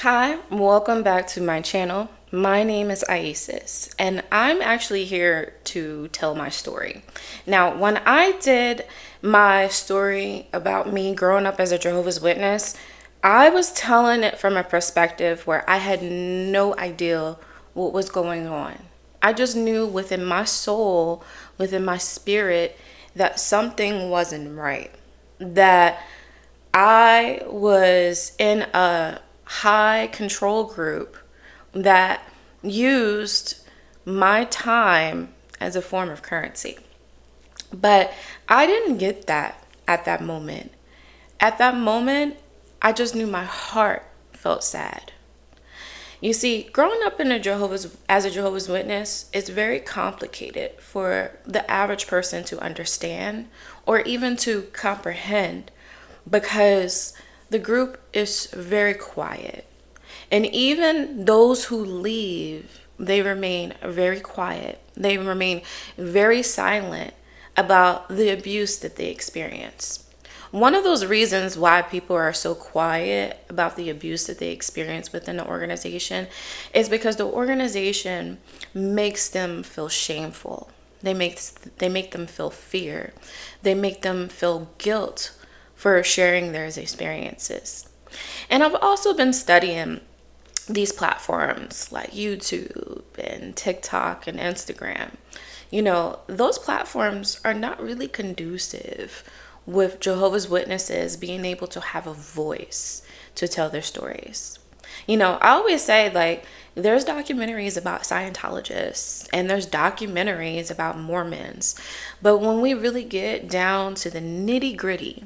Hi, welcome back to my channel. My name is Isis, and I'm actually here to tell my story. Now, when I did my story about me growing up as a Jehovah's Witness, I was telling it from a perspective where I had no idea what was going on. I just knew within my soul, within my spirit, that something wasn't right. That I was in a high control group that used my time as a form of currency. But I didn't get that at that moment. At that moment, I just knew my heart felt sad. You see, growing up as a Jehovah's Witness is very complicated for the average person to understand or even to comprehend because the group is very quiet. And even those who leave, they remain very quiet. They remain very silent about the abuse that they experience. One of those reasons why people are so quiet about the abuse that they experience within the organization is because the organization makes them feel shameful. They make them feel fear. They make them feel guilt for sharing their experiences. And I've also been studying these platforms like YouTube and TikTok and Instagram. You know, those platforms are not really conducive with Jehovah's Witnesses being able to have a voice to tell their stories. You know, I always say, like, there's documentaries about Scientologists and there's documentaries about Mormons. But when we really get down to the nitty gritty,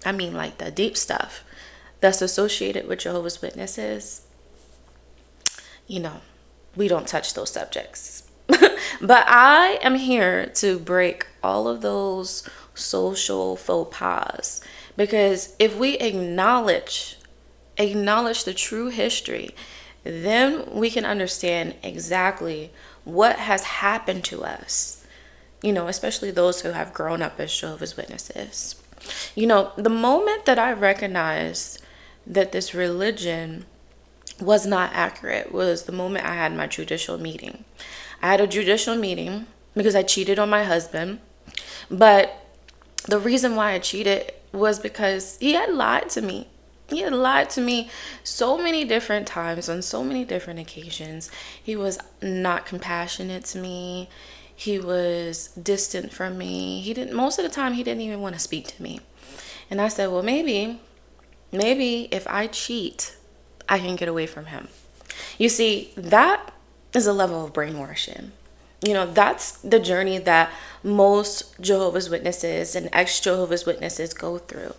I mean, like the deep stuff that's associated with Jehovah's Witnesses, you know, we don't touch those subjects. But I am here to break all of those social faux pas because if we acknowledge the true history, then we can understand exactly what has happened to us, you know, especially those who have grown up as Jehovah's Witnesses. You know, the moment that I recognized that this religion was not accurate was the moment I had my judicial meeting. I had a judicial meeting because I cheated on my husband, but the reason why I cheated was because he had lied to me. He had lied to me so many different times on so many different occasions. He was not compassionate to me. He was distant from me. Most of the time, he didn't even want to speak to me. And I said, well, maybe if I cheat, I can get away from him. You see, that is a level of brainwashing. You know, that's the journey that most Jehovah's Witnesses and ex-Jehovah's Witnesses go through.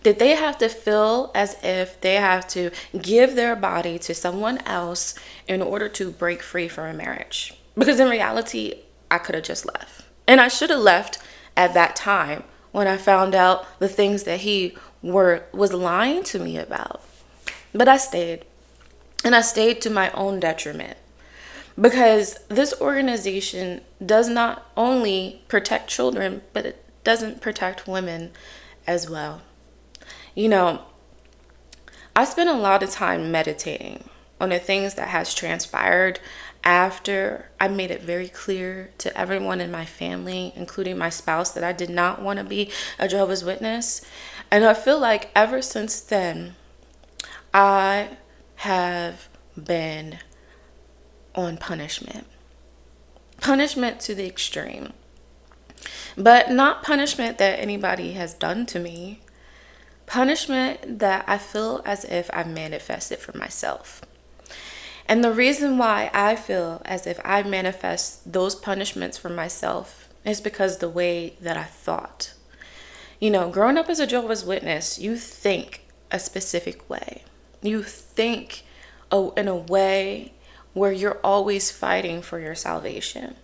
That they have to feel as if they have to give their body to someone else in order to break free from a marriage. Because in reality, I could have just left. And I should have left at that time when I found out the things that he was lying to me about. But I stayed. And I stayed to my own detriment. Because this organization does not only protect children, but it doesn't protect women as well. You know, I spent a lot of time meditating on the things that has transpired after I made it very clear to everyone in my family, including my spouse, that I did not want to be a Jehovah's Witness. And I feel like ever since then, I have been on punishment to the extreme, but not punishment that anybody has done to me, punishment that I feel as if I manifested for myself. And the reason why I feel as if I manifest those punishments for myself is because the way that I thought. You know, growing up as a Jehovah's Witness, you think a specific way. You think in a way where you're always fighting for your salvation.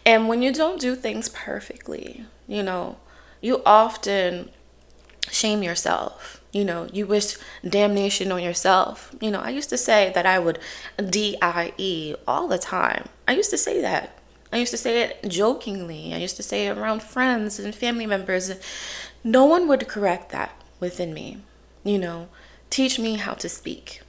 And when you don't do things perfectly, you know, you often shame yourself. You know, you wish damnation on yourself. You know, I used to say that I would DIE all the time. I used to say that. I used to say it jokingly. I used to say it around friends and family members. No one would correct that within me. You know, teach me how to speak.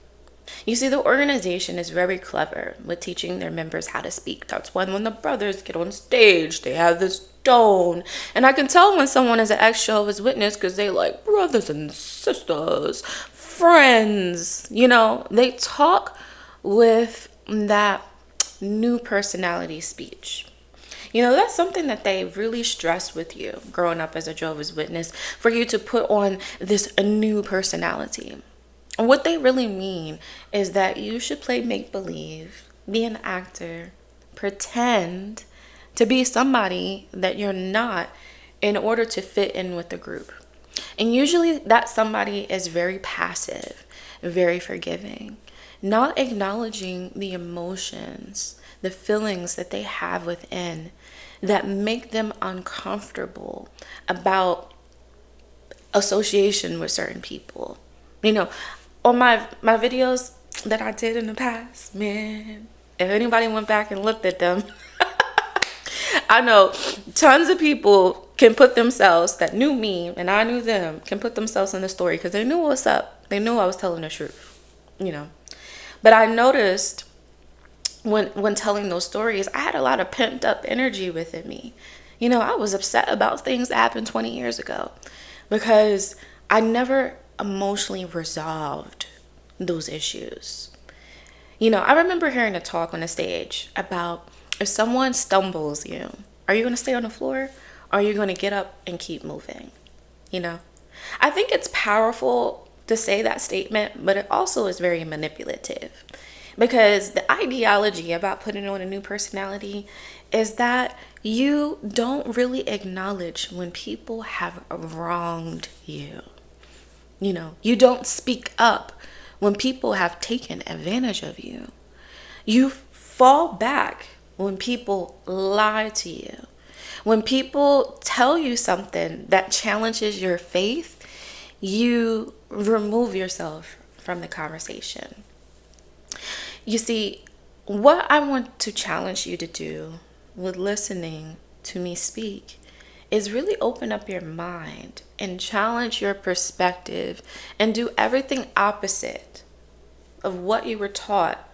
You see, the organization is very clever with teaching their members how to speak. That's why when the brothers get on stage, they have this tone. And I can tell when someone is an ex-Jehovah's Witness because they like brothers and sisters, friends. You know, they talk with that new personality speech. You know, that's something that they really stress with you growing up as a Jehovah's Witness, for you to put on this new personality. And what they really mean is that you should play make-believe, be an actor, pretend to be somebody that you're not in order to fit in with the group. And usually that somebody is very passive, very forgiving, not acknowledging the emotions, the feelings that they have within that make them uncomfortable about association with certain people. You know, on my videos that I did in the past, man, if anybody went back and looked at them, I know tons of people can put themselves, that knew me and I knew them, can put themselves in the story because they knew what's up. They knew I was telling the truth, you know. But I noticed when telling those stories, I had a lot of pent up energy within me. You know, I was upset about things that happened 20 years ago because I never emotionally resolved those issues. You know, I remember hearing a talk on the stage about if someone stumbles you, are you going to stay on the floor or are you going to get up and keep moving? You know, I think it's powerful to say that statement, but it also is very manipulative. Because the ideology about putting on a new personality is that you don't really acknowledge when people have wronged you. You know, you don't speak up when people have taken advantage of you. You fall back when people lie to you. When people tell you something that challenges your faith, you remove yourself from the conversation. You see, what I want to challenge you to do with listening to me speak is really open up your mind and challenge your perspective and do everything opposite of what you were taught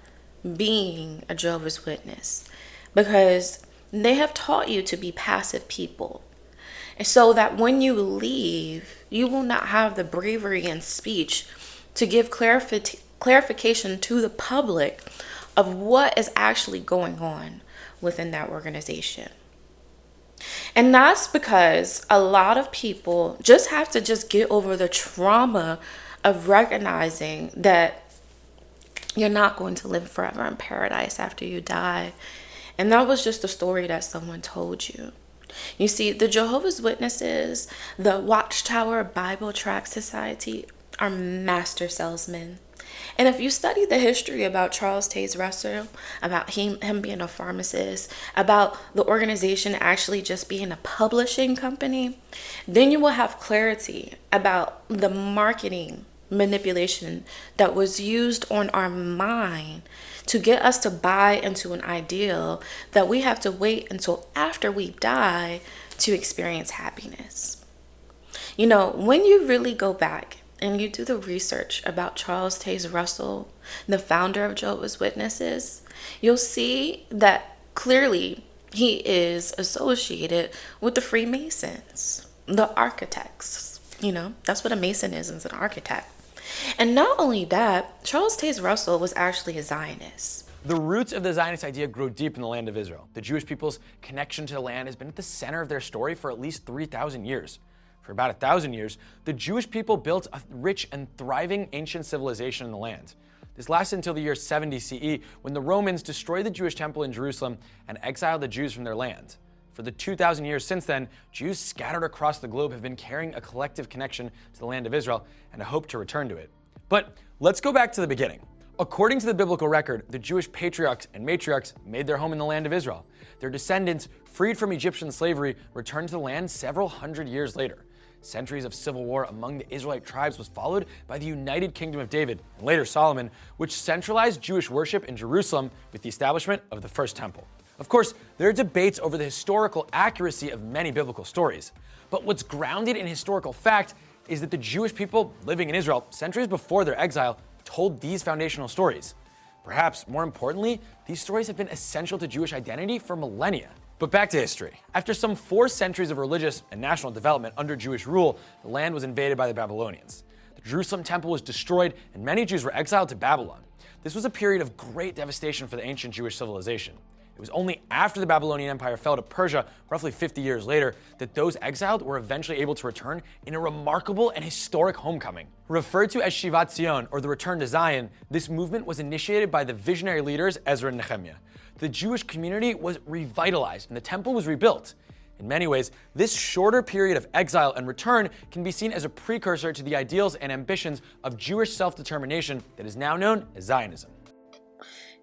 being a Jehovah's Witness, because they have taught you to be passive people. And so that when you leave, you will not have the bravery in speech to give clarification to the public of what is actually going on within that organization. And that's because a lot of people just have to just get over the trauma of recognizing that you're not going to live forever in paradise after you die. And that was just a story that someone told you. You see, the Jehovah's Witnesses, the Watchtower Bible Tract Society are master salesmen. And if you study the history about Charles Taze Russell, about him being a pharmacist, about the organization actually just being a publishing company, then you will have clarity about the marketing manipulation that was used on our mind to get us to buy into an ideal that we have to wait until after we die to experience happiness. You know, when you really go back and you do the research about Charles Taze Russell, the founder of Jehovah's Witnesses, you'll see that clearly he is associated with the Freemasons, the architects. You know, that's what a Mason is an architect. And not only that, Charles Taze Russell was actually a Zionist. The roots of the Zionist idea grow deep in the land of Israel. The Jewish people's connection to the land has been at the center of their story for at least 3,000 years. For about 1,000 years, the Jewish people built a rich and thriving ancient civilization in the land. This lasted until the year 70 CE, when the Romans destroyed the Jewish temple in Jerusalem and exiled the Jews from their land. For the 2,000 years since then, Jews scattered across the globe have been carrying a collective connection to the land of Israel and a hope to return to it. But let's go back to the beginning. According to the biblical record, the Jewish patriarchs and matriarchs made their home in the land of Israel. Their descendants, freed from Egyptian slavery, returned to the land several hundred years later. Centuries of civil war among the Israelite tribes was followed by the United Kingdom of David, and later Solomon, which centralized Jewish worship in Jerusalem with the establishment of the First Temple. Of course, there are debates over the historical accuracy of many biblical stories. But what's grounded in historical fact is that the Jewish people living in Israel centuries before their exile told these foundational stories. Perhaps more importantly, these stories have been essential to Jewish identity for millennia. But back to history. After some 4 centuries of religious and national development under Jewish rule, the land was invaded by the Babylonians. The Jerusalem temple was destroyed, and many Jews were exiled to Babylon. This was a period of great devastation for the ancient Jewish civilization. It was only after the Babylonian Empire fell to Persia, roughly 50 years later, that those exiled were eventually able to return in a remarkable and historic homecoming. Referred to as Shivat Zion, or the Return to Zion, this movement was initiated by the visionary leaders Ezra and Nehemiah. The Jewish community was revitalized and the temple was rebuilt. In many ways, this shorter period of exile and return can be seen as a precursor to the ideals and ambitions of Jewish self-determination that is now known as Zionism.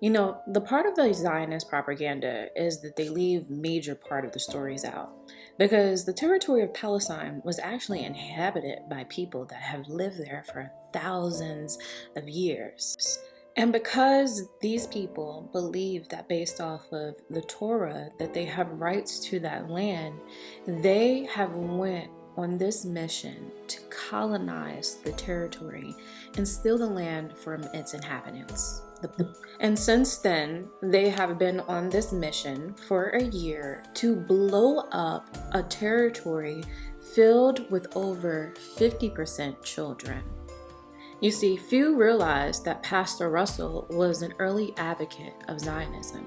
You know, the part of the Zionist propaganda is that they leave major part of the stories out, because the territory of Palestine was actually inhabited by people that have lived there for thousands of years. And because these people believe that based off of the Torah that they have rights to that land, they have went on this mission to colonize the territory and steal the land from its inhabitants. And since then, they have been on this mission for a year to blow up a territory filled with over 50% children. You see, few realize that Pastor Russell was an early advocate of Zionism.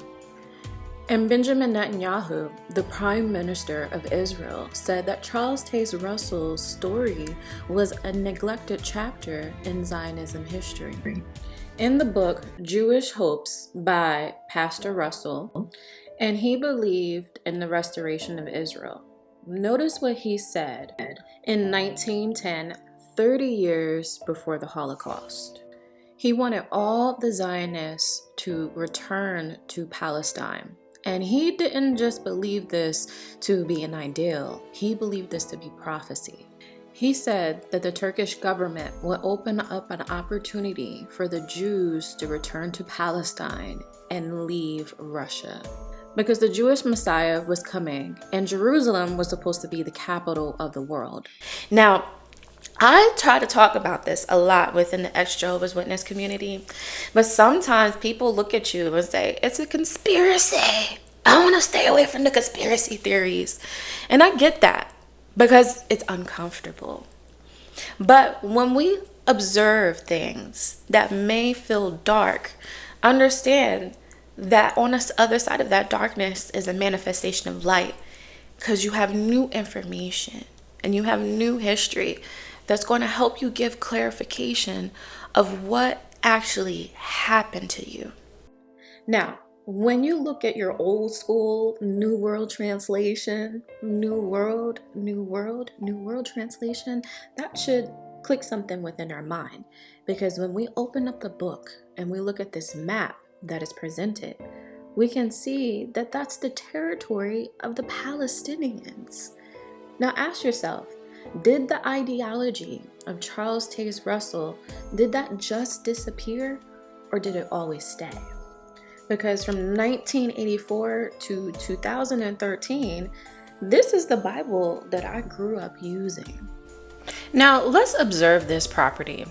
And Benjamin Netanyahu, the Prime Minister of Israel, said that Charles Taze Russell's story was a neglected chapter in Zionism history. In the book Jewish Hopes by Pastor Russell, and he believed in the restoration of Israel. Notice what he said in 1910, 30 years before the Holocaust. He wanted all the Zionists to return to Palestine. And he didn't just believe this to be an ideal, he believed this to be prophecy. He said that the Turkish government would open up an opportunity for the Jews to return to Palestine and leave Russia, because the Jewish Messiah was coming and Jerusalem was supposed to be the capital of the world. Now, I try to talk about this a lot within the ex-Jehovah's Witness community, but sometimes people look at you and say, it's a conspiracy. I want to stay away from the conspiracy theories. And I get that, because it's uncomfortable. But when we observe things that may feel dark, understand that on the other side of that darkness is a manifestation of light, because you have new information and you have new history that's going to help you give clarification of what actually happened to you. Now, when you look at your old school New World Translation, New World Translation, that should click something within our mind. Because when we open up the book and we look at this map that is presented, we can see that that's the territory of the Palestinians. Now ask yourself, did the ideology of Charles Taze Russell, did that just disappear, or did it always stay? Because from 1984 to 2013, this is the Bible that I grew up using. Now, let's observe this property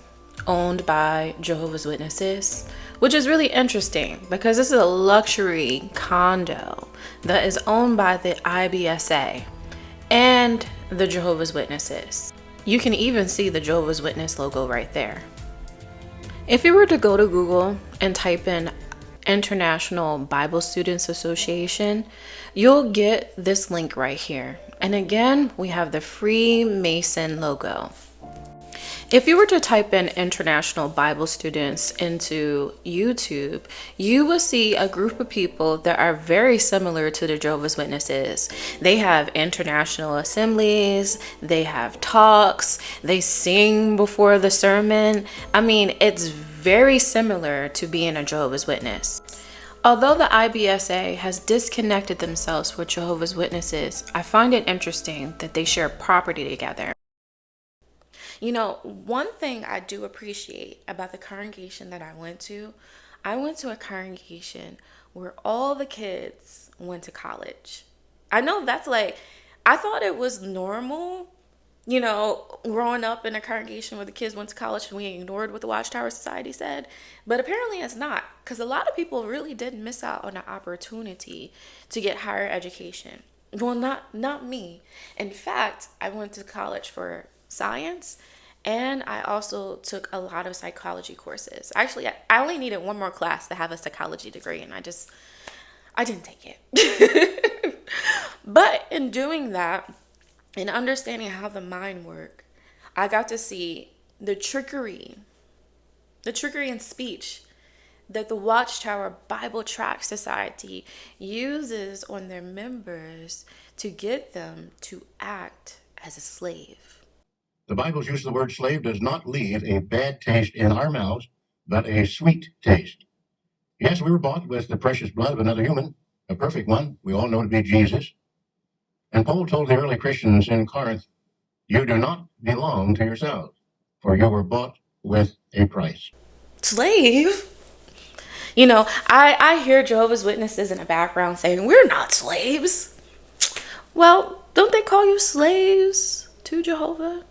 owned by Jehovah's Witnesses, which is really interesting because this is a luxury condo that is owned by the IBSA and the Jehovah's Witnesses. You can even see the Jehovah's Witness logo right there. If you were to go to Google and type in International Bible Students Association, you'll get this link right here. And again, we have the Freemason logo. If you were to type in International Bible Students into YouTube, you will see a group of people that are very similar to the Jehovah's Witnesses. They have international assemblies, they have talks, they sing before the sermon. I mean, it's very similar to being a Jehovah's Witness. Although the IBSA has disconnected themselves with Jehovah's Witnesses, I find it interesting that they share property together. You know, one thing I do appreciate about the congregation that I went to a congregation where all the kids went to college. I know that's like, I thought it was normal You know, growing up in a congregation where the kids went to college and we ignored what the Watchtower Society said. But apparently it's not, because a lot of people really did miss out on the opportunity to get higher education. Well, not me. In fact, I went to college for science, and I also took a lot of psychology courses. Actually, I only needed one more class to have a psychology degree, and I didn't take it. But in doing that, and understanding how the mind works, I got to see the trickery in speech that the Watchtower Bible Tract Society uses on their members to get them to act as a slave. The Bible's use of the word slave does not leave a bad taste in our mouths, but a sweet taste. Yes, we were bought with the precious blood of another human, a perfect one. We all know to be Jesus. And Paul told the early Christians in Corinth, you do not belong to yourselves, for you were bought with a price. Slave? You know, I hear Jehovah's Witnesses in the background saying, we're not slaves. Well, don't they call you slaves to Jehovah?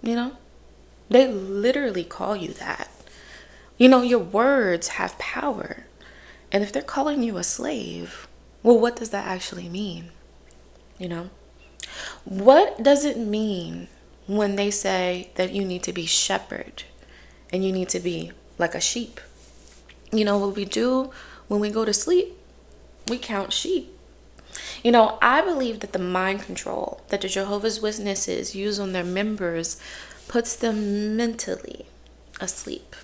You know, they literally call you that. You know, your words have power. And if they're calling you a slave, well, what does that actually mean? You know, what does it mean when they say that you need to be shepherd and you need to be like a sheep? You know, what we do when we go to sleep, we count sheep. You know, I believe that the mind control that the Jehovah's Witnesses use on their members puts them mentally asleep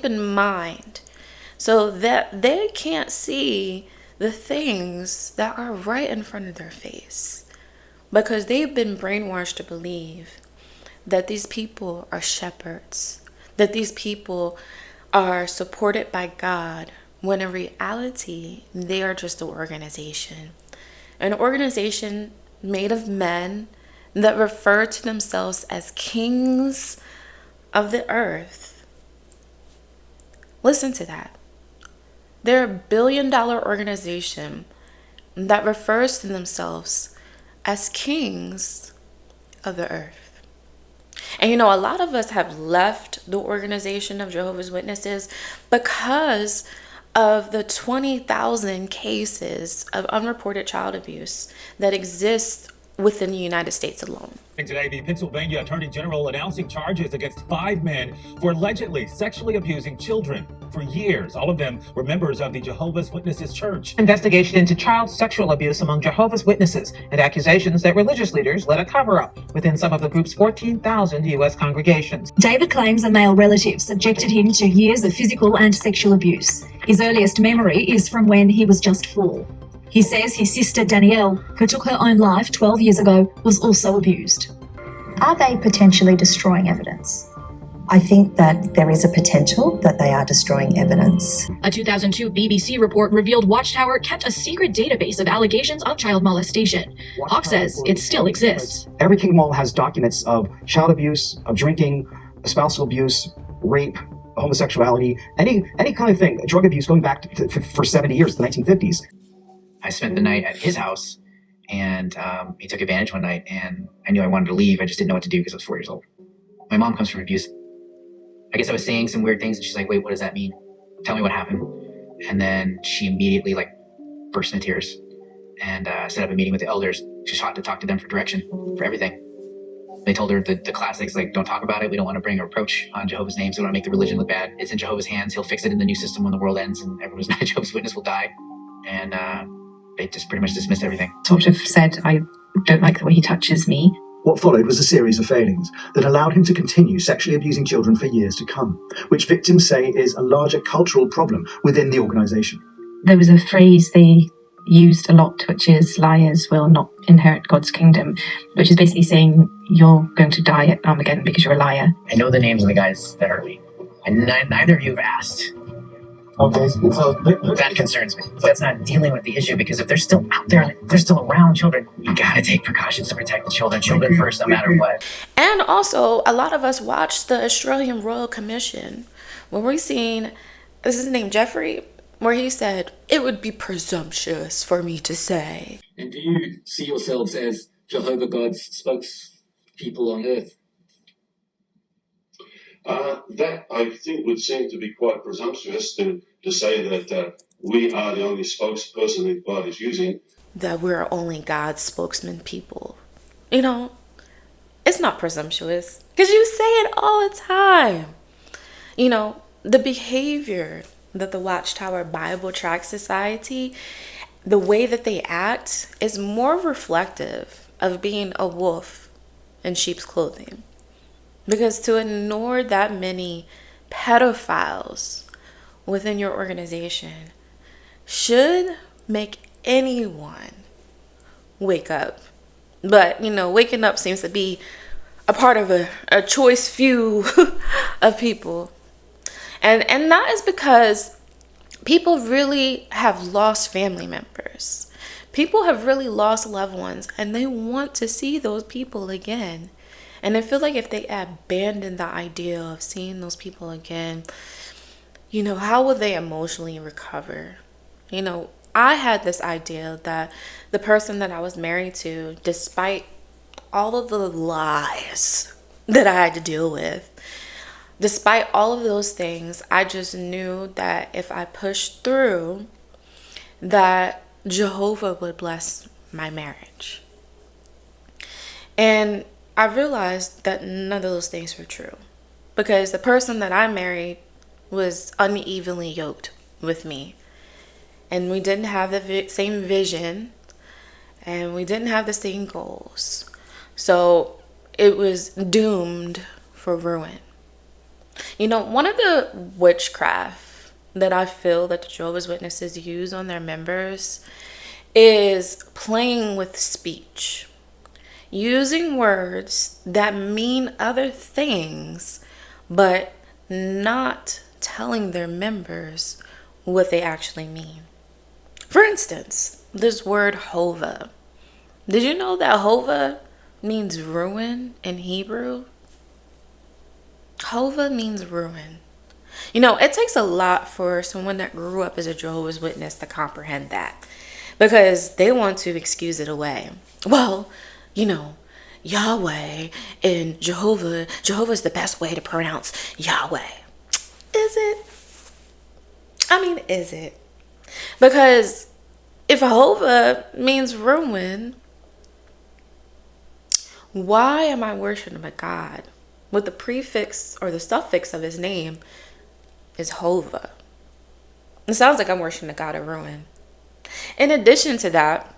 in mind, so that they can't see the things that are right in front of their face, because they've been brainwashed to believe that these people are shepherds, that these people are supported by God, when in reality they are just an organization made of men that refer to themselves as kings of the earth. Listen to that. They're a billion-dollar organization that refers to themselves as kings of the earth. And you know, a lot of us have left the organization of Jehovah's Witnesses because of the 20,000 cases of unreported child abuse that exist within the United States alone. Today, the Pennsylvania Attorney General announcing charges against 5 men for allegedly sexually abusing children. For years, all of them were members of the Jehovah's Witnesses Church. Investigation into child sexual abuse among Jehovah's Witnesses and accusations that religious leaders led a cover-up within some of the group's 14,000 U.S. congregations. David claims a male relative subjected him to years of physical and sexual abuse. His earliest memory is from when he was just 4. He says his sister Danielle, who took her own life 12 years ago, was also abused. Are they potentially destroying evidence? I think that there is a potential that they are destroying evidence. A 2002 BBC report revealed Watchtower kept a secret database of allegations of child molestation. Hawk says it still exists. Every King Mall has documents of child abuse, of drinking, spousal abuse, rape, homosexuality, any kind of thing, drug abuse going back for 70 years, the 1950s. I spent the night at his house, and he took advantage one night, and I knew I wanted to leave. I just didn't know what to do because I was 4 years old. My mom comes from abuse. I guess I was saying some weird things, and she's like, wait, what does that mean? Tell me what happened. And then she immediately burst into tears and set up a meeting with the elders. She sought to talk to them for direction, for everything. They told her the classics, don't talk about it. We don't want to bring a reproach on Jehovah's name, so we don't make the religion look bad. It's in Jehovah's hands. He'll fix it in the new system when the world ends, and everyone who's not a Jehovah's Witness will die. And they just pretty much dismissed everything. Sort of said, I don't like the way he touches me. What followed was a series of failings that allowed him to continue sexually abusing children for years to come, which victims say is a larger cultural problem within the organisation. There was a phrase they used a lot, which is liars will not inherit God's kingdom, which is basically saying you're going to die at Armageddon because you're a liar. I know the names of the guys that hurt me, and neither of you have asked. Okay, so that concerns me. That's not dealing with the issue, because if they're still out there, and they're still around children, you gotta take precautions to protect the children. Children first, no matter what. And also, a lot of us watched the Australian Royal Commission when we seen, this is his name, Jeffrey, where he said, it would be presumptuous for me to say. And do you see yourselves as Jehovah God's people on earth. That, I think, would seem to be quite presumptuous to say that we are the only spokesperson that God is using. That we're only God's spokesman people. You know, it's not presumptuous because you say it all the time. You know, the behavior that the Watchtower Bible Tract Society, the way that they act is more reflective of being a wolf in sheep's clothing. Because to ignore that many pedophiles within your organization should make anyone wake up. But, you know, waking up seems to be a part of a choice few of people. And that is because people really have lost family members. People have really lost loved ones, and they want to see those people again. And I feel like if they abandon the idea of seeing those people again, you know, how will they emotionally recover? You know, I had this idea that the person that I was married to, despite all of the lies that I had to deal with, despite all of those things, I just knew that if I pushed through, that Jehovah would bless my marriage. And I realized that none of those things were true, because the person that I married was unevenly yoked with me, and we didn't have the same vision, and we didn't have the same goals. So it was doomed for ruin. You know, one of the witchcraft that I feel that the Jehovah's Witnesses use on their members is playing with speech. Using words that mean other things, but not telling their members what they actually mean. For instance, this word Jehovah. Did you know that Jehovah means ruin in Hebrew? Jehovah means ruin. You know, it takes a lot for someone that grew up as a Jehovah's Witness to comprehend that, because they want to excuse it away. Well, you know, Yahweh and Jehovah's the best way to pronounce Yahweh. Is it? I mean, is it? Because if Jehovah means ruin, why am I worshiping a God with the prefix or the suffix of his name is Jehovah? It sounds like I'm worshiping a God of ruin. In addition to that,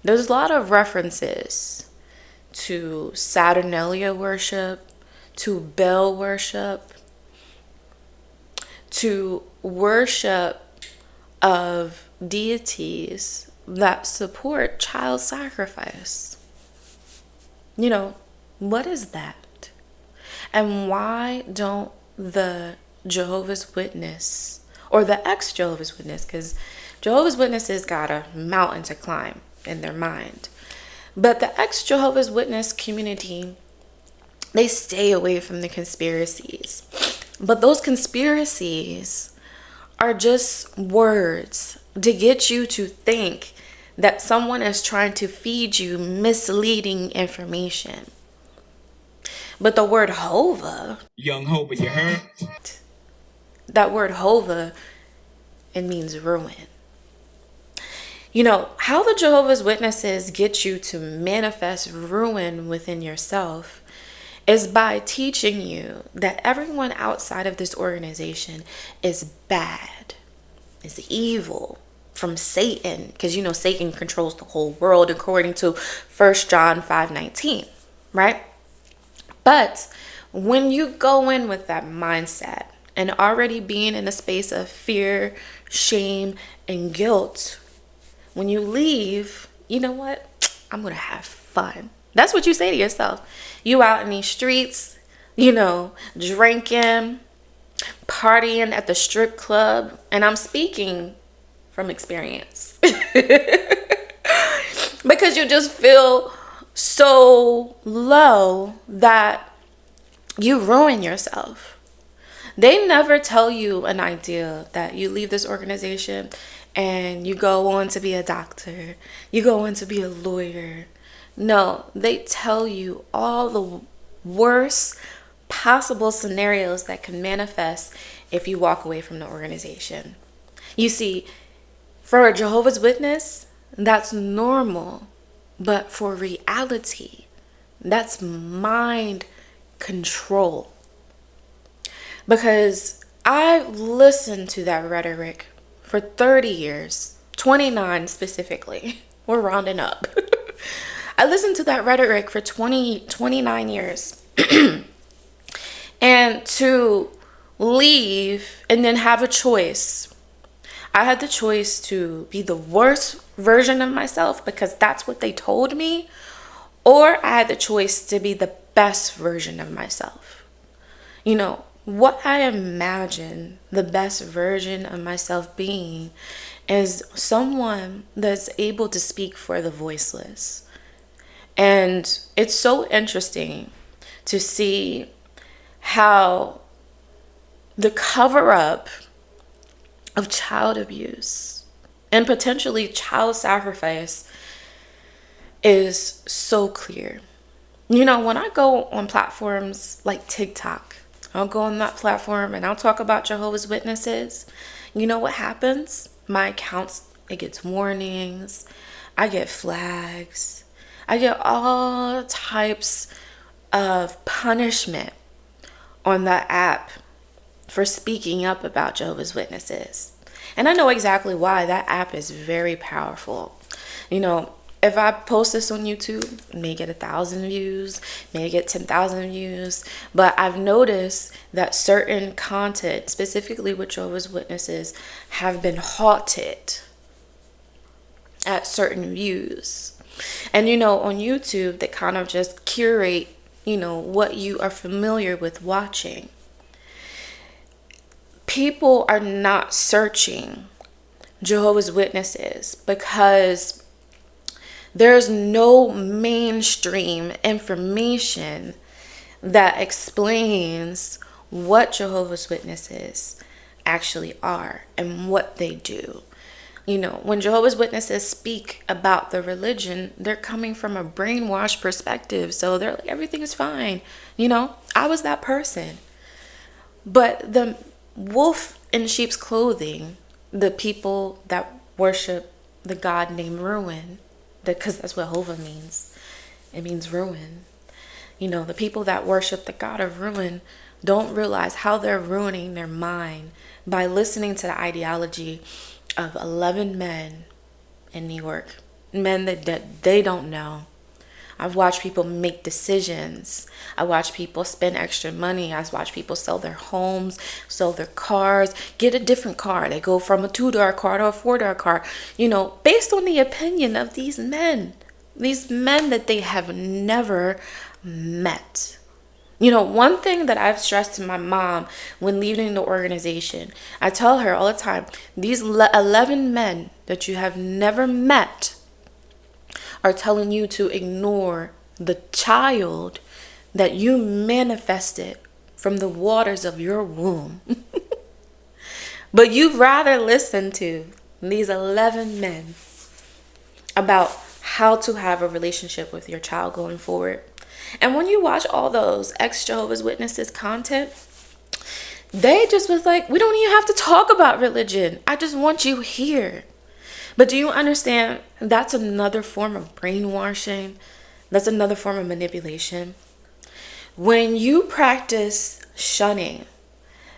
there's a lot of references to Saturnalia worship, to Baal worship, to worship of deities that support child sacrifice. You know, what is that? And why don't the Jehovah's Witness, or the ex-Jehovah's Witness, because Jehovah's Witnesses got a mountain to climb in their mind, but the ex-Jehovah's Witness community, they stay away from the conspiracies. But those conspiracies are just words to get you to think that someone is trying to feed you misleading information. But the word Jehovah, Young Jehovah, you heard? that word Jehovah, it means ruin. You know, how the Jehovah's Witnesses get you to manifest ruin within yourself is by teaching you that everyone outside of this organization is bad, is evil, from Satan, because you know Satan controls the whole world according to 1 John 5:19, right? But when you go in with that mindset and already being in a space of fear, shame, and guilt, when you leave, you know what? I'm going to have fun. That's what you say to yourself. You out in these streets, you know, drinking, partying at the strip club. And I'm speaking from experience. Because you just feel so low that you ruin yourself. They never tell you an idea that you leave this organization and you go on to be a doctor, you go on to be a lawyer, No, they tell you all the worst possible scenarios that can manifest if you walk away from the organization. You see, for a Jehovah's Witness, that's normal. But for reality, that's mind control. Because I've listened to that rhetoric for 30 years, 29 specifically. We're rounding up. I listened to that rhetoric for 29 years. And to leave and then have a choice. I had the choice to be the worst version of myself because that's what they told me, or I had the choice to be the best version of myself. You know, what I imagine the best version of myself being is someone that's able to speak for the voiceless. And it's so interesting to see how the cover-up of child abuse and potentially child sacrifice is so clear. You know, when I go on platforms like TikTok, I'll go on that platform and I'll talk about Jehovah's Witnesses. You know what happens? My accounts, it gets warnings. I get flags. I get all types of punishment on that app for speaking up about Jehovah's Witnesses. And I know exactly why. That app is very powerful. You know, if I post this on YouTube, it may get 1,000 views, may get 10,000 views. But I've noticed that certain content, specifically with Jehovah's Witnesses, have been halted at certain views. And you know, on YouTube, they kind of just curate, you know, what you are familiar with watching. People are not searching Jehovah's Witnesses because there's no mainstream information that explains what Jehovah's Witnesses actually are and what they do. You know, when Jehovah's Witnesses speak about the religion, they're coming from a brainwashed perspective. So they're like, everything is fine. You know, I was that person. But the wolf in sheep's clothing, the people that worship the god named Ruin, because that's what Jehovah means. It means ruin. You know, the people that worship the god of ruin don't realize how they're ruining their mind by listening to the ideology of 11 men in New York. Men that they don't know. I've watched people make decisions. I watch people spend extra money. I've watched people sell their homes, sell their cars, get a different car. They go from a $2 car to a $4 car, you know, based on the opinion of these men that they have never met. You know, one thing that I've stressed to my mom when leaving the organization, I tell her all the time, these 11 men that you have never met are telling you to ignore the child that you manifested from the waters of your womb. But you'd rather listen to these 11 men about how to have a relationship with your child going forward. And when you watch all those ex-Jehovah's Witnesses content, they just was like, we don't even have to talk about religion. I just want you here. But do you understand that's another form of brainwashing? That's another form of manipulation. When you practice shunning,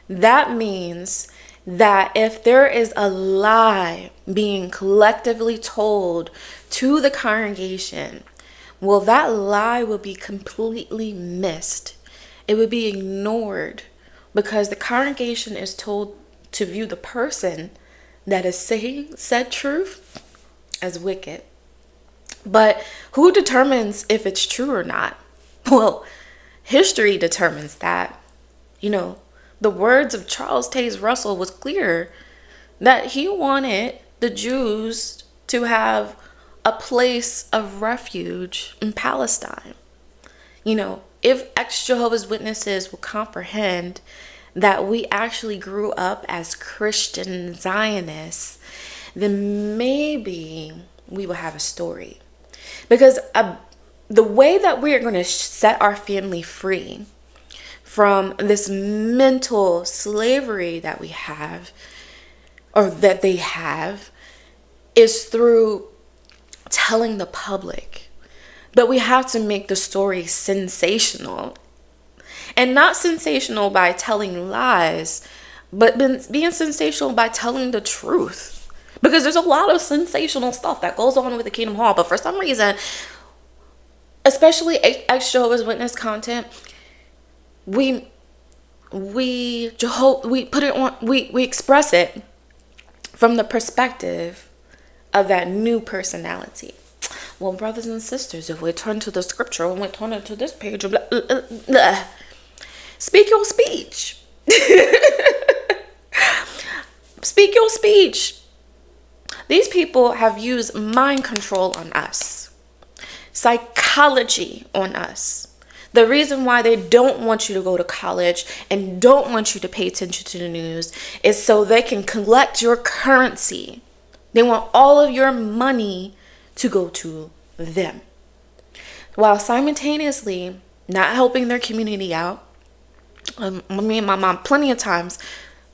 that means that if there is a lie being collectively told to the congregation, well, that lie will be completely missed. It would be ignored because the congregation is told to view the person that is saying said truth as wicked. But who determines if it's true or not? Well, history determines that. You know, the words of Charles Taze Russell was clear that he wanted the Jews to have a place of refuge in Palestine. You know, if ex-Jehovah's Witnesses will comprehend that we actually grew up as Christian Zionists, then maybe we will have a story. Because the way that we are going to set our family free from this mental slavery that we have, or that they have, is through telling the public. But we have to make the story sensational. And not sensational by telling lies, but being sensational by telling the truth. Because there's a lot of sensational stuff that goes on with the Kingdom Hall. But for some reason, especially ex-Jehovah's Witness content, we put it on, we express it from the perspective of that new personality. Well, brothers and sisters, if we turn to the scripture and we turn it to this page, blah, blah, blah, blah. Speak your speech. Speak your speech. These people have used mind control on us, psychology on us. The reason why they don't want you to go to college and don't want you to pay attention to the news is so they can collect your currency. They want all of your money to go to them, while simultaneously not helping their community out. Me and my mom, plenty of times,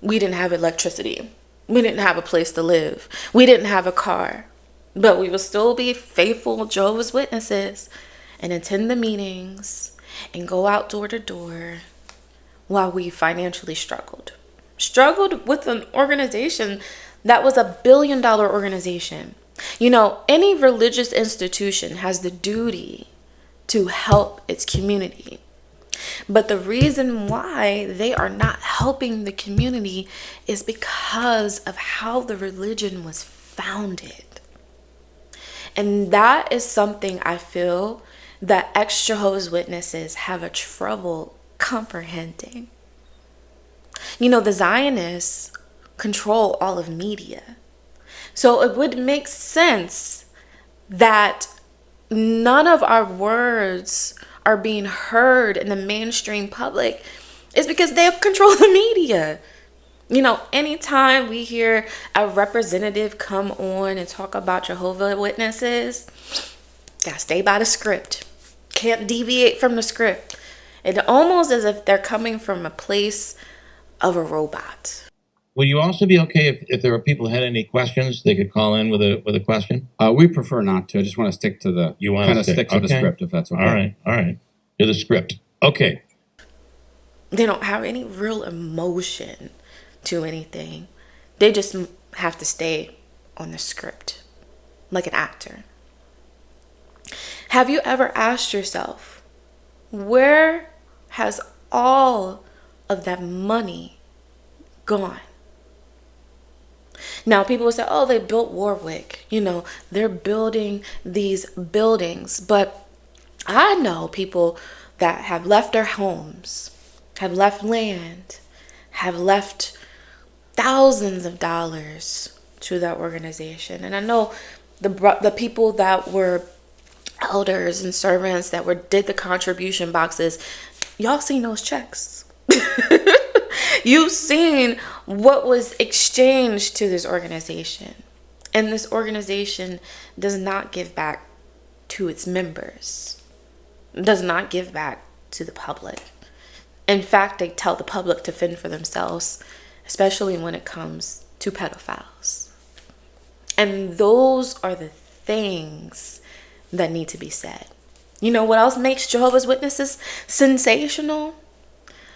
we didn't have electricity. We didn't have a place to live. We didn't have a car. But we would still be faithful Jehovah's Witnesses and attend the meetings and go out door to door while we financially struggled. Struggled with an organization that was $1 billion organization. You know, any religious institution has the duty to help its community. But the reason why they are not helping the community is because of how the religion was founded. And that is something I feel that ex-Jehovah's Witnesses have a trouble comprehending. You know, the Zionists control all of media. So it would make sense that none of our words are being heard in the mainstream public is because they control the media. You know, anytime we hear a representative come on and talk about Jehovah's Witnesses, gotta stay by the script. Can't deviate from the script. It's almost as if they're coming from a place of a robot. Would you also be okay if there were people who had any questions, they could call in with a question? We prefer not to. I just want to stick to the stick to the script, if that's okay. All right. To the script. Okay. They don't have any real emotion to anything. They just have to stay on the script, like an actor. Have you ever asked yourself, where has all of that money gone? Now, people will say, oh, they built Warwick. You know, they're building these buildings. But I know people that have left their homes, have left land, have left thousands of dollars to that organization. And I know the people that were elders and servants that did the contribution boxes, y'all seen those checks. You've seen what was exchanged to this organization. And this organization does not give back to its members. Does not give back to the public. In fact, they tell the public to fend for themselves, especially when it comes to pedophiles. And those are the things that need to be said. You know what else makes Jehovah's Witnesses sensational?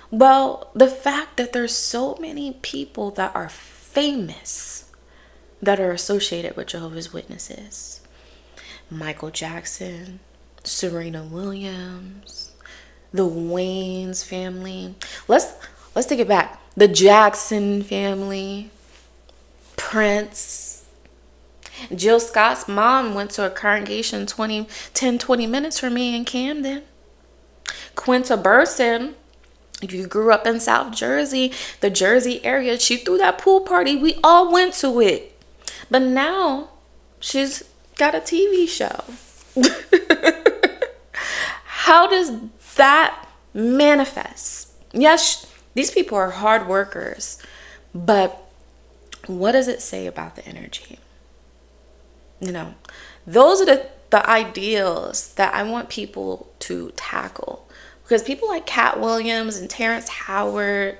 Well, the fact that there's so many people that are famous that are associated with Jehovah's Witnesses. Michael Jackson, Serena Williams, the Wayne's family. Let's take it back. The Jackson family, Prince. Jill Scott's mom went to a congregation 20 minutes from me in Camden. Quinta Burson, if you grew up in South Jersey, the Jersey area, she threw that pool party. We all went to it. But now she's got a TV show. How does that manifest? Yes, these people are hard workers, but what does it say about the energy? You know, those are the the ideals that I want people to tackle. Because people like Cat Williams and Terrence Howard,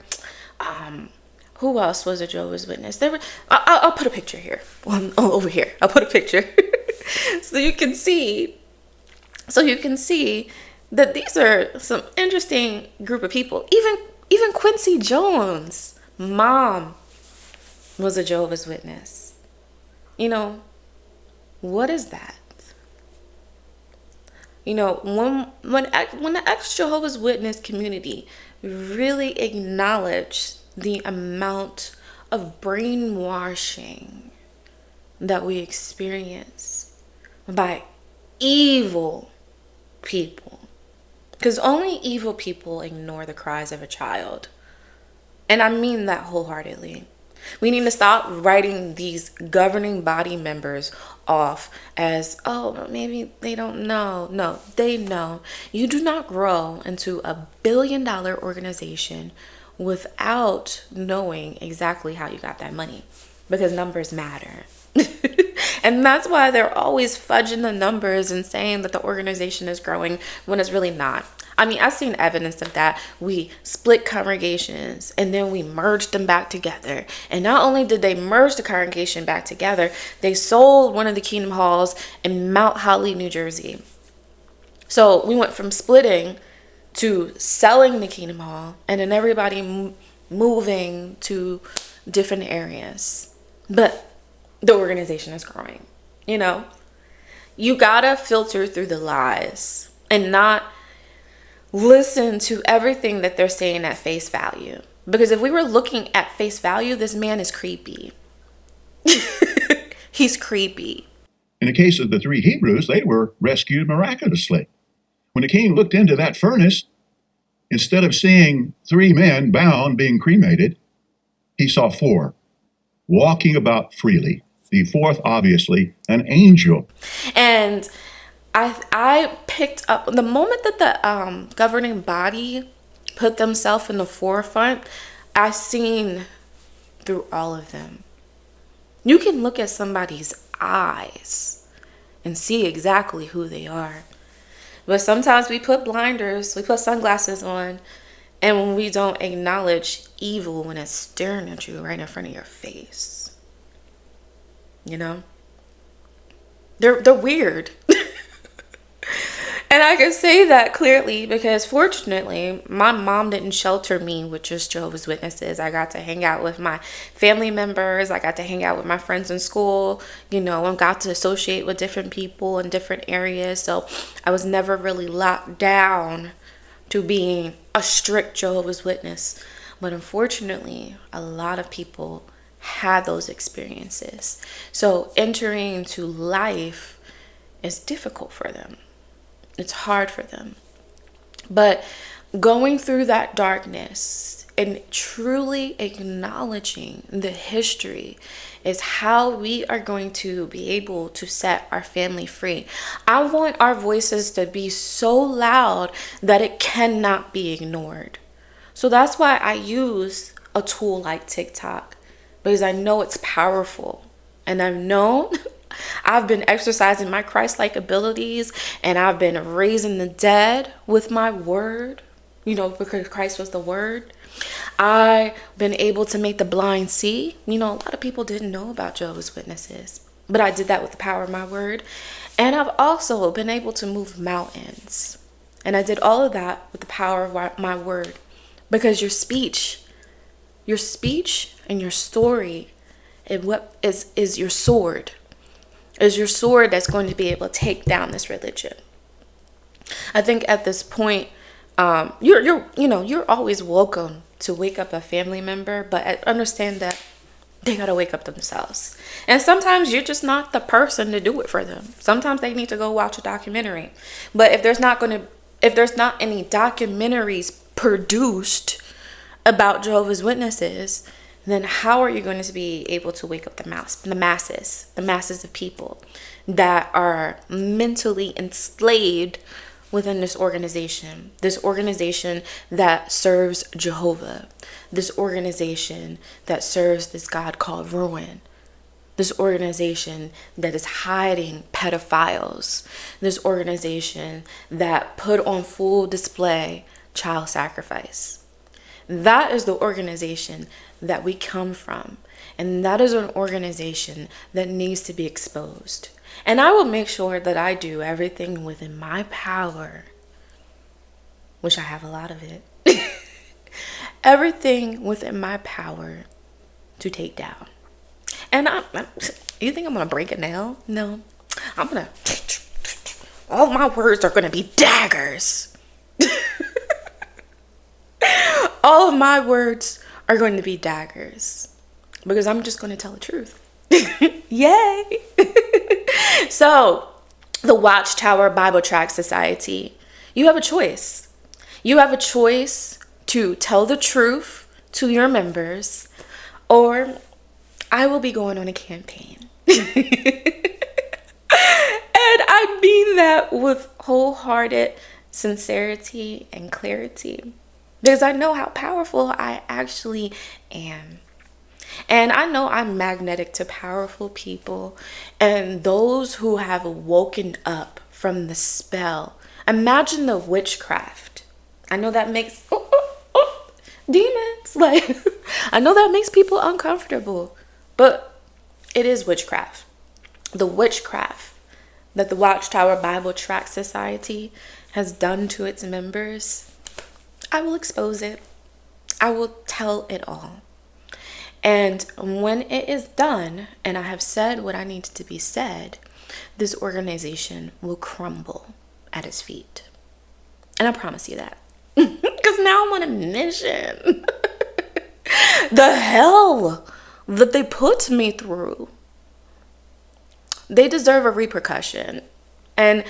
who else was a Jehovah's Witness? I'll put a picture here. Well, over here. I'll put a picture so you can see. So you can see that these are some interesting group of people. Even Quincy Jones' mom was a Jehovah's Witness. You know, what is that? You know, when the ex-Jehovah's Witness community really acknowledged the amount of brainwashing that we experience by evil people. Because only evil people ignore the cries of a child. And I mean that wholeheartedly. We need to stop writing these governing body members off as, oh, maybe they don't know. No, they know. You do not grow into a billion-dollar organization without knowing exactly how you got that money, because numbers matter. And that's why they're always fudging the numbers and saying that the organization is growing when it's really not. I mean, I've seen evidence of that. We split congregations and then we merged them back together. And not only did they merge the congregation back together, they sold one of the Kingdom Halls in Mount Holly, New Jersey. So we went from splitting to selling the Kingdom Hall and then everybody moving to different areas. But the organization is growing. You know, you gotta filter through the lies and not listen to everything that they're saying at face value. Because if we were looking at face value, this man is creepy. He's creepy. In the case of the three Hebrews, they were rescued miraculously. When the king looked into that furnace, instead of seeing three men bound being cremated, he saw four walking about freely. The fourth, obviously, an angel. And I picked up the moment that the governing body put themselves in the forefront. I seen through all of them. You can look at somebody's eyes and see exactly who they are. But sometimes we put blinders, we put sunglasses on, and when we don't acknowledge evil when it's staring at you right in front of your face. You know? They're weird. And I can say that clearly because fortunately, my mom didn't shelter me with just Jehovah's Witnesses. I got to hang out with my family members. I got to hang out with my friends in school, you know, and got to associate with different people in different areas. So I was never really locked down to being a strict Jehovah's Witness. But unfortunately, a lot of people had those experiences. So entering into life is difficult for them. It's hard for them. But going through that darkness and truly acknowledging the history is how we are going to be able to set our family free. I want our voices to be so loud that it cannot be ignored. So that's why I use a tool like TikTok, because I know it's powerful. And I've been exercising my Christ-like abilities, and I've been raising the dead with my word, you know, because Christ was the word. I've been able to make the blind see. You know, a lot of people didn't know about Jehovah's Witnesses, but I did that with the power of my word. And I've also been able to move mountains. And I did all of that with the power of my word, because your speech and your story is your sword. Is your sword that's going to be able to take down this religion. I think at this point, you're always welcome to wake up a family member, but understand that they gotta wake up themselves. And sometimes you're just not the person to do it for them. Sometimes they need to go watch a documentary. But if there's not any documentaries produced about Jehovah's Witnesses, then how are you going to be able to wake up the masses of people that are mentally enslaved within this organization that serves Jehovah, this organization that serves this God called ruin? This organization that is hiding pedophiles. This organization that put on full display child sacrifice. That is the organization that we come from. And that is an organization that needs to be exposed. And I will make sure that I do everything within my power, which I have a lot of it, everything within my power to take down. And you think I'm going to break a nail? No. All my words are going to be daggers. All of my words are going to be daggers. Because I'm just going to tell the truth. Yay! So, the Watchtower Bible Tract Society, you have a choice. You have a choice to tell the truth to your members, or I will be going on a campaign. And I mean that with wholehearted sincerity and clarity, because I know how powerful I actually am. And I know I'm magnetic to powerful people and those who have woken up from the spell. Imagine the witchcraft. I know that makes demons. Like, I know that makes people uncomfortable, but it is witchcraft. The witchcraft that the Watchtower Bible Tract Society has done to its members, I will expose it. I will tell it all. And when it is done, and I have said what I need to be said, this organization will crumble at its feet. And I promise you that. Because now I'm on a mission. The hell that they put me through. They deserve a repercussion. And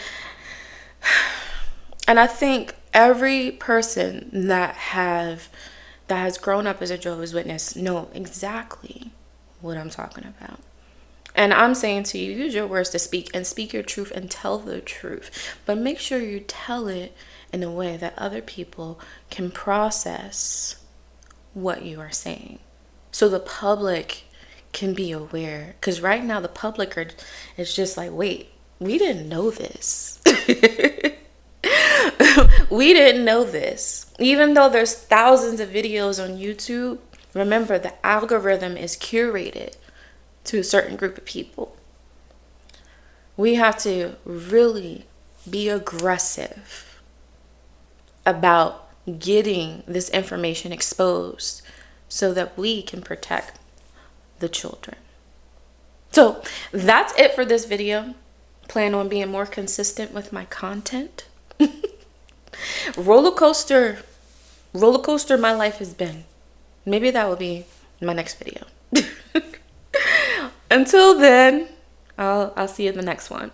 I think every person that has grown up as a Jehovah's Witness know exactly what I'm talking about. And I'm saying to you, use your words to speak, and speak your truth and tell the truth. But make sure you tell it in a way that other people can process what you are saying, so the public can be aware. Because right now the public is just like, wait, we didn't know this. We didn't know this. Even though there's thousands of videos on YouTube, remember the algorithm is curated to a certain group of people. We have to really be aggressive about getting this information exposed so that we can protect the children. So that's it for this video. Plan on being more consistent with my content. Roller coaster my life has been. Maybe that will be my next video. Until then, I'll see you in the next one.